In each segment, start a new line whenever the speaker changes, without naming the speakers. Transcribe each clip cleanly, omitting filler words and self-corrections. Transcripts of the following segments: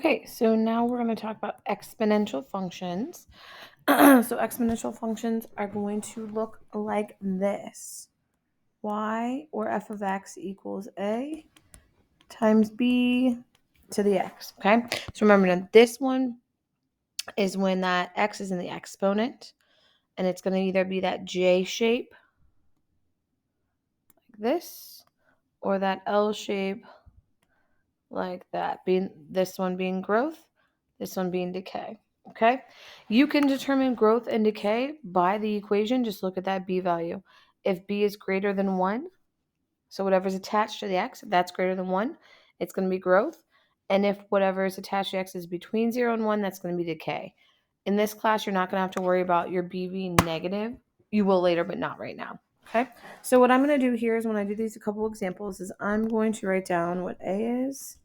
Okay, so now we're going to talk about exponential functions. So exponential functions are going to look like this. Y or f of x equals a times b to the x, okay? So remember that this one is when that x is in the exponent, and it's going to either be that J shape like this or that L shape like that, being this one being growth, this one being decay. Okay, you can determine growth and decay by the equation. Just look at that b value. If b is greater than 1, so whatever's attached to the x, if that's greater than 1, it's going to be growth. And if whatever is attached to x is between 0 and 1, that's going to be decay. In this class, you're not going to have to worry about your b being negative. You will later, but not right now. Okay, so what I'm going to do here is when I do these a couple examples is I'm going to write down what a is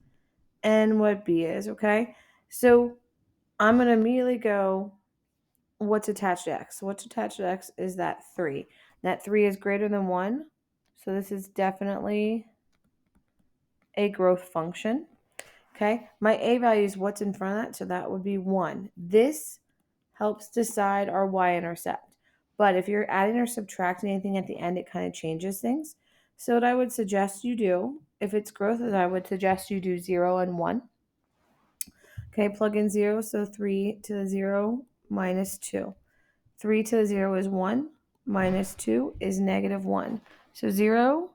and what b is, okay? So I'm going to immediately go, what's attached to x? So what's attached to x is that 3. That 3 is greater than 1. So this is definitely a growth function. Okay, my a value is what's in front of that. So that would be 1. This helps decide our y-intercept. But if you're adding or subtracting anything at the end, it kind of changes things. So what I would suggest you do, if it's growth, is I would suggest you do 0 and 1. Okay, plug in 0, so 3 to the 0 minus 2. 3 to the 0 is 1, minus 2 is negative 1. So 0,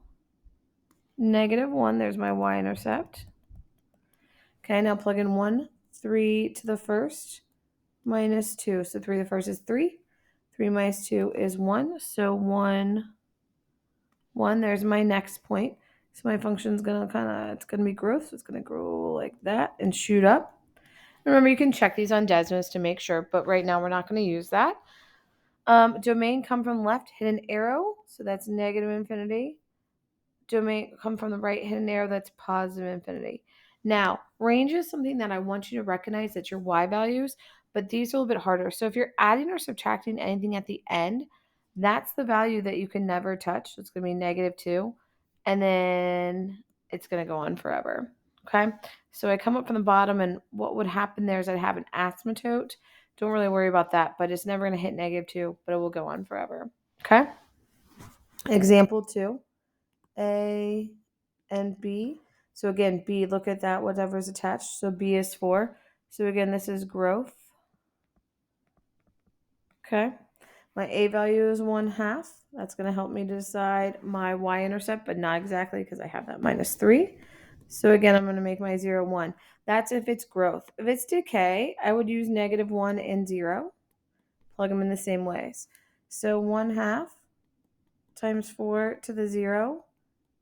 negative 1, there's my y-intercept. Okay, now plug in 1, 3 to the first, minus 2. So 3 to the first is 3. 3 minus 2 is 1. So 1, 1, there's my next point. So my function's going to it's going to be growth. So it's going to grow like that and shoot up. Remember, you can check these on Desmos to make sure, but right now we're not going to use that. Domain come from left, hit an arrow, so that's negative infinity. Domain come from the right, hit an arrow, that's positive infinity. Now, range is something that I want you to recognize that your y values, but these are a little bit harder. So if you're adding or subtracting anything at the end, that's the value that you can never touch. So it's going to be negative 2, and then it's going to go on forever. Okay, so I come up from the bottom, and what would happen there is I'd have an asymptote. Don't really worry about that, but it's never going to hit negative 2, but it will go on forever. Okay, example 2, A and B. So again, B, look at that, whatever is attached. So B is 4. So again, this is growth. Okay, my A value is 1/2. That's going to help me decide my y-intercept, but not exactly because I have that minus 3. So again, I'm going to make my 0, 1. That's if it's growth. If it's decay, I would use negative 1 and 0. Plug them in the same ways. So 1/2 times 4 to the 0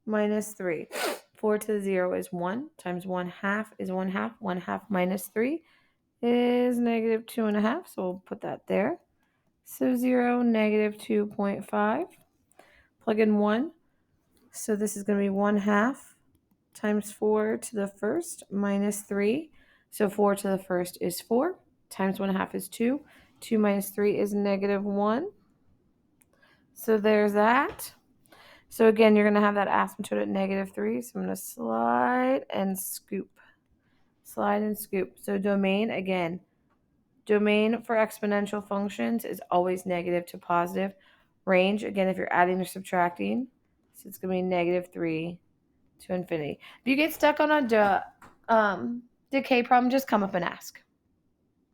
minus 3. 4 to the 0 is 1 times 1/2 is 1/2. 1/2 minus 3 is negative 2.5. So we'll put that there. So 0, negative 2.5. Plug in 1. So this is going to be 1/2 times 4 to the first minus 3. So 4 to the first is 4 times 1/2 is 2. 2 minus 3 is negative 1. So there's that. So again, you're going to have that asymptote at negative 3. So I'm going to slide and scoop. Slide and scoop. So domain, again, domain for exponential functions is always negative to positive. Range, again, if you're adding or subtracting, so it's going to be negative 3 to infinity. If you get stuck on a decay problem, just come up and ask.